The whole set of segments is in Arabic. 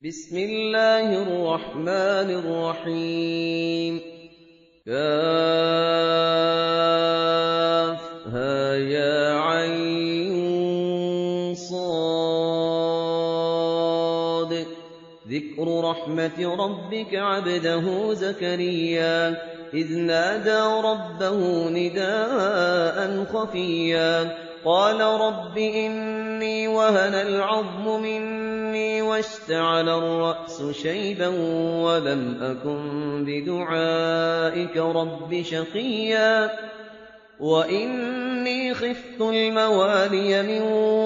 بسم الله الرحمن الرحيم كافها يا عين صاد ذكر رحمة ربك عبده زكريا إذ نادى ربه نداء خفيا قال رب إني وهن العظم مني واشتعل الرأس شيبا ولم أكن بدعائك رب شقيا وإني خفت الموالي من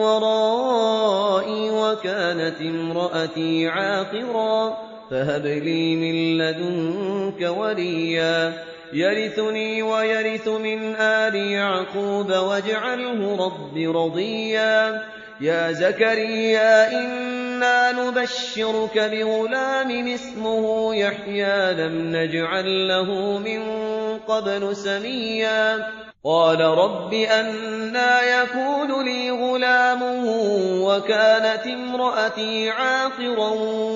ورائي وكانت امرأتي عاقرا فهب لي من لدنك وليا يرثني ويرث من آل يعقوب واجعله رب رضيا يا زكريا إنا نبشرك بغلام اسمه يحيى لم نجعل له من قبل سميا قال رب أنى يكون لي غلام وكانت امرأتي عاقرا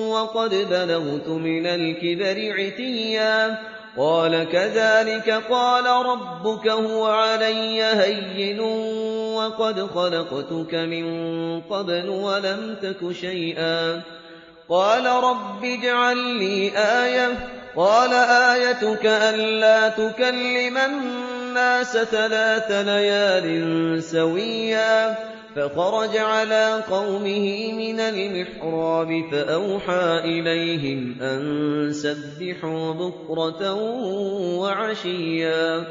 وقد بلغت من الكبر عتيا قال كذلك قال ربك هو علي هين وقد خلقتك من قبل ولم تك شيئا قال رب اجعل لي آية قال آيتك ألا تكلم الناس 3 ليال سويا فخرج على قومه من المحراب فأوحى إليهم أن سبحوا بكرة وعشيا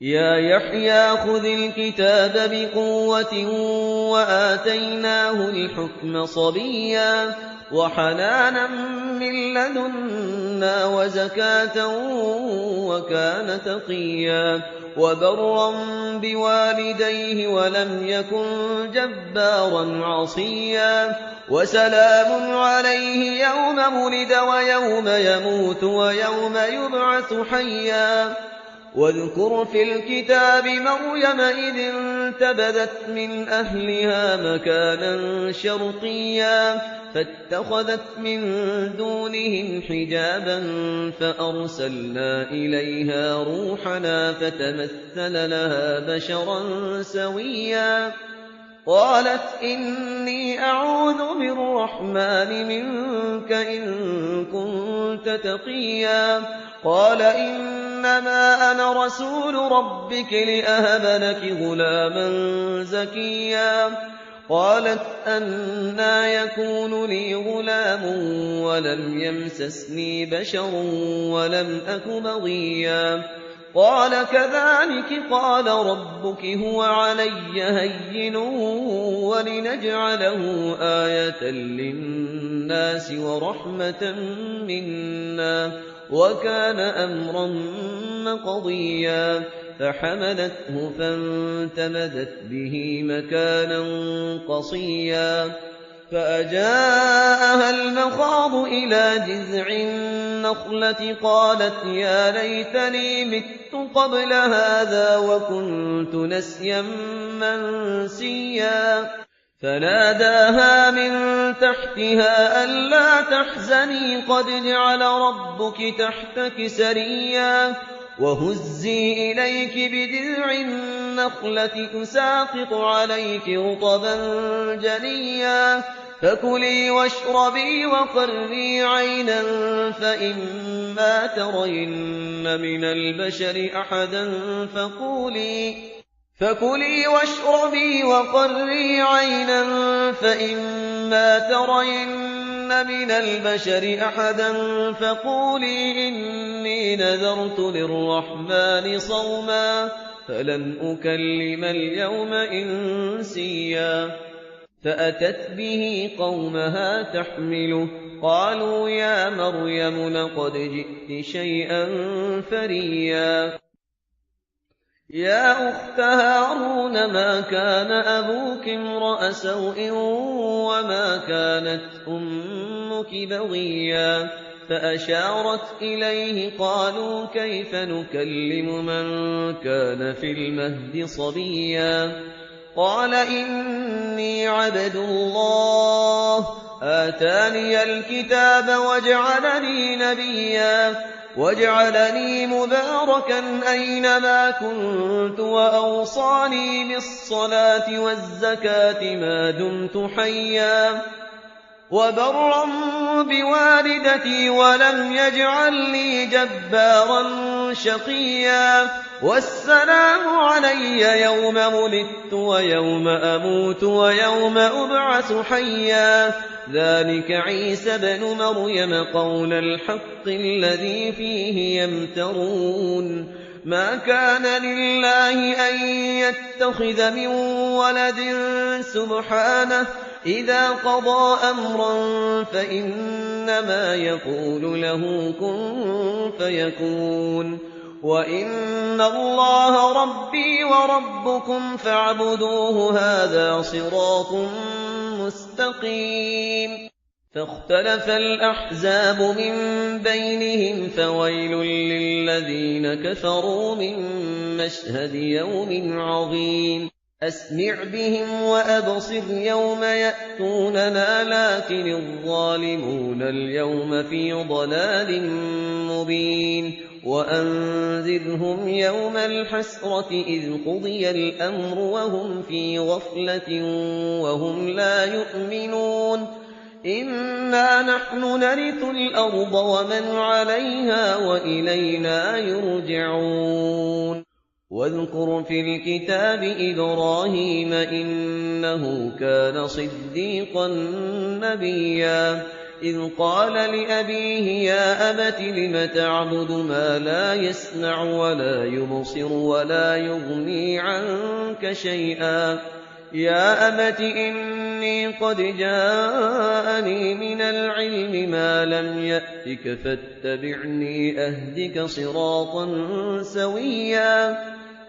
يا يحيى خذ الكتاب بقوة وآتيناه الحكم صبيا وحنانا من لدنا وزكاة وكان تقيا وبرا بوالديه ولم يكن جبارا عصيا وسلام عليه يوم ولد ويوم يموت ويوم يبعث حيا واذكر في الكتاب مريم إذ انتبذت من أهلها مكانا شرقيا فاتخذت من دونهم حجابا فأرسلنا إليها روحنا فتمثل لها بشرا سويا قالت إني أعوذ بالرحمن منك إن كنت تقيا قال إنما أنا رسول ربك لأهب لك غلاما زكيا قالت أنى يكون لي غلام ولم يمسسني بشر ولم أك بغيا قال كذلك قال ربك هو علي هين ولنجعله آية للناس ورحمة منا وكان أمرا مقضيا فحملته فانتبذت به مكانا قصيا فأجاءها المخاض إلى جذع النخلة قالت يا ليتني مت قبل هذا وكنت نسيا منسيا فناداها من تحتها ألا تحزني قد جعل ربك تحتك سريا وهزي إليك بجذع النخلة تساقط عليك رطبا جنيا فكلي واشربي وقري عينا فإما ترين من البشر أحدا فكلي واشربي وقري عينا فإما ترين من البشر أحدا فقولي إني نذرت للرحمن صوما فلن أكلم اليوم إنسيا فأتت به قومها تحمله قالوا يا مريم لقد جئت شيئا فريا يا أخت هارون ما كان أبوك امرأ سوء وما كانت أمك بغيا فأشارت إليه قالوا كيف نكلم من كان في المهد صبيا قال إني عبد الله آتاني الكتاب وجعلني نبيا وجعلني مباركا أينما كنت وأوصاني بالصلاة والزكاة ما دمت حيا وبرا بوالدتي ولم يجعلني جبارا شقيا والسلام علي يوم ولدت ويوم أموت ويوم أبعث حيا ذلك عيسى بن مريم قول الحق الذي فيه يمترون ما كان لله أن يتخذ من ولد سبحانه إذا قضى أمرا فإنما يقول له كن فيكون وإن الله ربي وربكم فاعبدوه هذا صراط مستقيم فاختلف الأحزاب من بينهم فويل للذين كفروا من مشهد يوم عظيم أسمع بهم وأبصر يوم يأتوننا لكن الظالمون اليوم في ضلال مبين وأنذرهم يوم الحسرة إذ قضي الأمر وهم في غفلة وهم لا يؤمنون إنا نحن نرث الأرض ومن عليها وإلينا يرجعون واذكر في الكتاب إبراهيم إنه كان صديقا نبيا إذ قال لأبيه يا أبت لم تعبد ما لا يسمع ولا يبصر ولا يغني عنك شيئا يا أبت إني قد جاءني من العلم ما لم يأتك فاتبعني أهدك صراطا سويا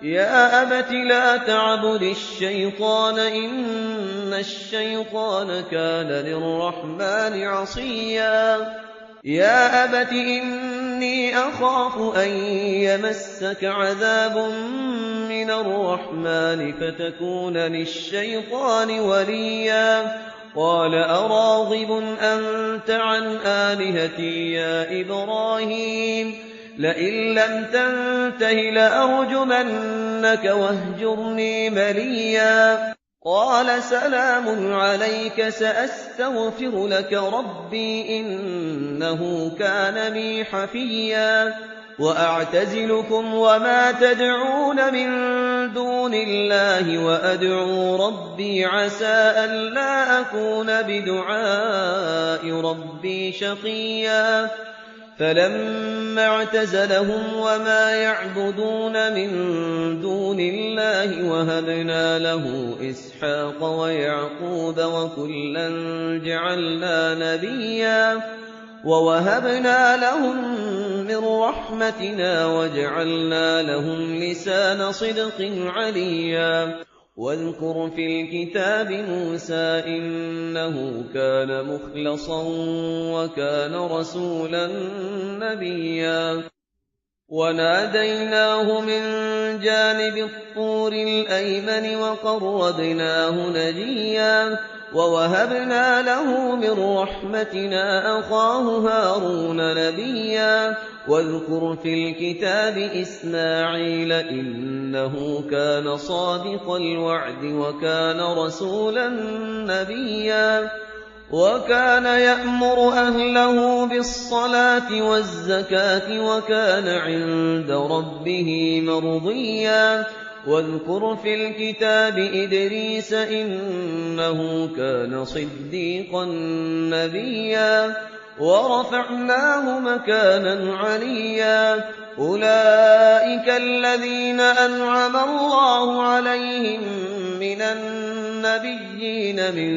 يا أبت لا تعبد الشيطان إن الشيطان كان للرحمن عصيا يا أبت إني أخاف أن يمسك عذاب من الرحمن فتكون للشيطان وليا قال أراغب أنت عن آلهتي يا إبراهيم لئن لم تنته لأرجمنك واهجرني مليا قال سلام عليك سأستغفر لك ربي إنه كان بي حفيا وأعتزلكم وما تدعون من دون الله وأدعو ربي عسى ألا أكون بدعاء ربي شقيا فلما اعتزلهم وما يعبدون من دون الله وهبنا له إسحاق ويعقوب وكلا جعلنا نبيا ووهبنا لهم من رحمتنا وجعلنا لهم لسان صدق عليا واذكر في الكتاب موسى إنه كان مخلصا وكان رسولا نبيا وناديناه من جانب الطور الأيمن وقربناه نجيا ووهبنا له من رحمتنا أخاه هارون نبيا واذكر في الكتاب إسماعيل إنه كان صادق الوعد وكان رسولا نبيا وكان يأمر أهله بالصلاة والزكاة وكان عند ربه مرضيا واذكر في الكتاب إدريس إنه كان صديقا نبيا ورفعناه مكانا عليا أولئك الذين أنعم الله عليهم من النبيين من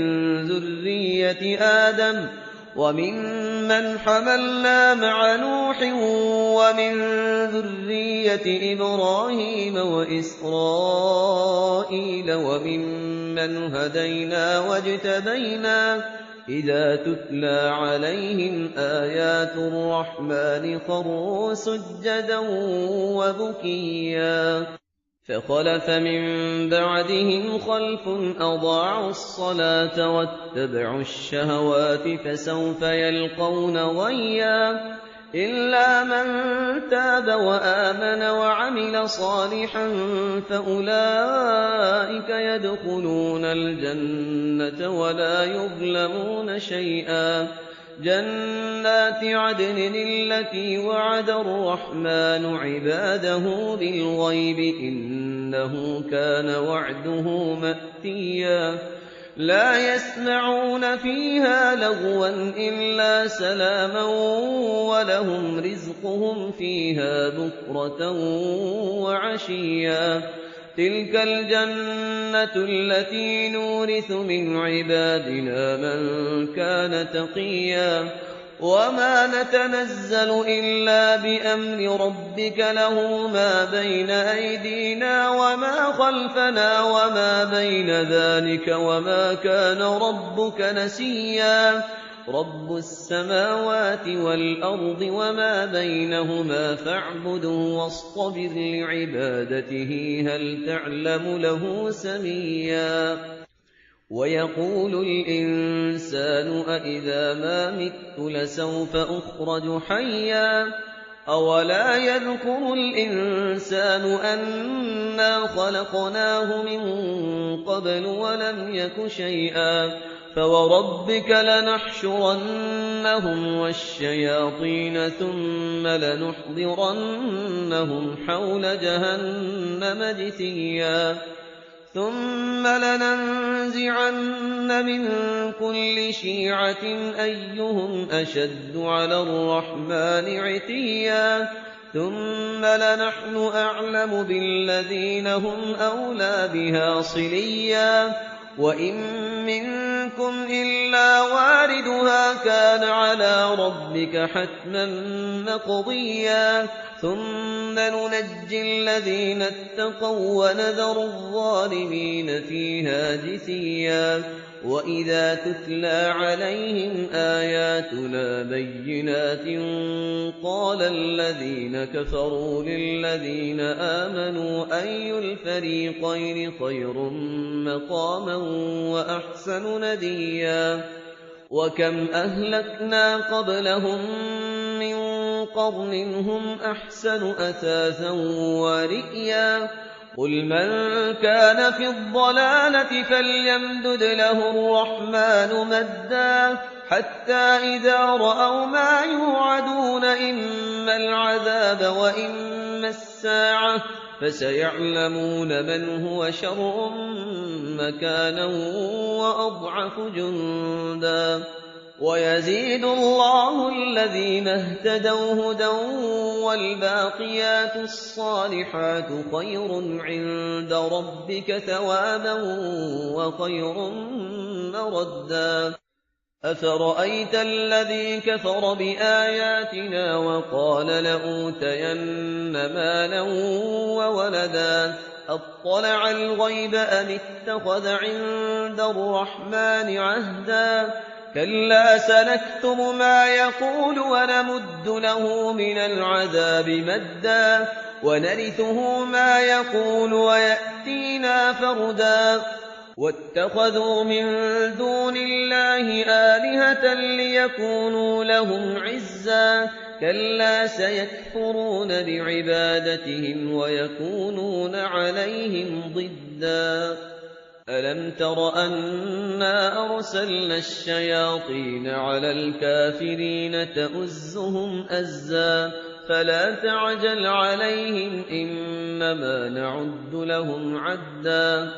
ذرية آدم وممن حملنا مع نوح ومن ذرية إبراهيم وإسرائيل وممن هدينا واجتبينا إذا تتلى عليهم آيات الرحمن خروا سجدا وبكيا فخلف من بعدهم خلف أضاعوا الصلاة واتبعوا الشهوات فسوف يلقون غيا إلا من تاب وآمن وعمل صالحا فأولئك يدخلون الجنة ولا يظلمون شيئا جنات عدن التي وعد الرحمن عباده بالغيب إنه كان وعده مأتيا لا يسمعون فيها لغوا إلا سلاما ولهم رزقهم فيها بكرة وعشيا تلك الجنة التي نورث من عبادنا من كان تقيا وما نتنزل إلا بأمر ربك له ما بين أيدينا وما خلفنا وما بين ذلك وما كان ربك نسيا رب السماوات والأرض وما بينهما فاعبده واصطبر لعبادته هل تعلم له سميا ويقول الإنسان أإذا ما مت لسوف أخرج حيا أولا يذكر الإنسان أنا خلقناه من قبل ولم يك شيئا فوربك لنحشرنهم والشياطين ثم لنحضرنهم حول جهنم جثيا ثم لننزعن من كل شيعة أيهم أشد على الرحمن عتيا ثم لنحن أعلم بالذين هم أولى بها صليا وإن منكم إلا واردها كان على ربك حتما مقضيا ثم ننجي الذين اتقوا ونذر الظالمين فيها جثيا وإذا تتلى عليهم آياتنا بينات قال الذين كفروا للذين آمنوا أي الفريقين خير مقاما وأحسن نديا وكم أهلكنا قبلهم من قرن هم أحسن أثاثا ورئيا قل من كان في الضلالة فليمدد له الرحمن مدا حتى إذا رأوا ما يوعدون إما العذاب وإما الساعة فسيعلمون من هو شر مكانا وأضعف جندا ويزيد الله الذين اهتدوا هدى والباقيات الصالحات خير عند ربك ثوابا وخير مردا أفرأيت الذي كفر بآياتنا وقال لأوتين مالا وولدا أطلع الغيب أم اتخذ عند الرحمن عهدا كلا سنكتب ما يقول ونمد له من العذاب مدا ونرثه ما يقول ويأتينا فردا واتخذوا من دون الله آلهة ليكونوا لهم عزا كلا سيكفرون بعبادتهم ويكونون عليهم ضدا ألم تر أنا أرسلنا الشياطين على الكافرين تؤزهم أزا فلا تعجل عليهم إنما نعد لهم عدا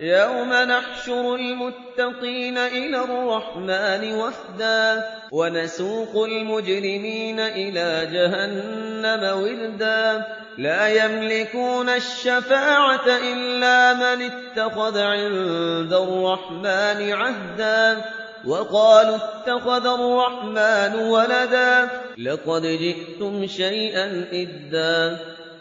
يوم نحشر المتقين إلى الرحمن وفدا ونسوق المجرمين إلى جهنم وردا لا يملكون الشفاعة إلا من اتخذ عند الرحمن عهدا وقالوا اتخذ الرحمن ولدا لقد جئتم شيئا إدا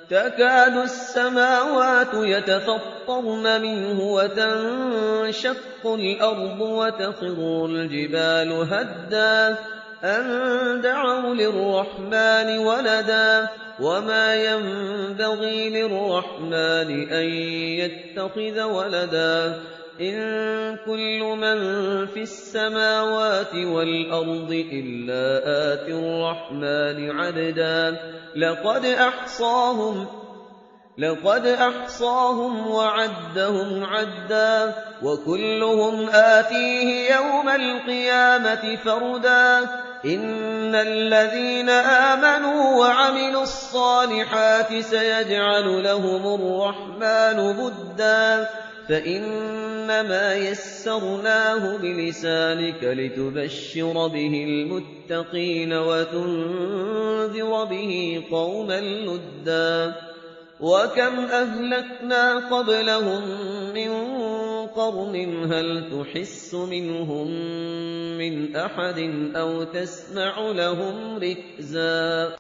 تكاد السماوات يتفطرن منه وتنشق الأرض وتخر الجبال هدا أن دعوا للرحمن ولدا وما ينبغي للرحمن أن يتخذ ولدا إن كل من في السماوات والأرض إلا آتي الرحمن عبدا لقد أحصاهم وعدهم عدا وكلهم آتيه يوم القيامة فردا إن الذين آمنوا وعملوا الصالحات سيجعل لهم الرحمن بدا فإنما يسرناه بلسانك لتبشر به المتقين وتنذر به قوما لدا وكم أهلكنا قبلهم من قرن هل تحس منهم من أحد أو تسمع لهم ركزا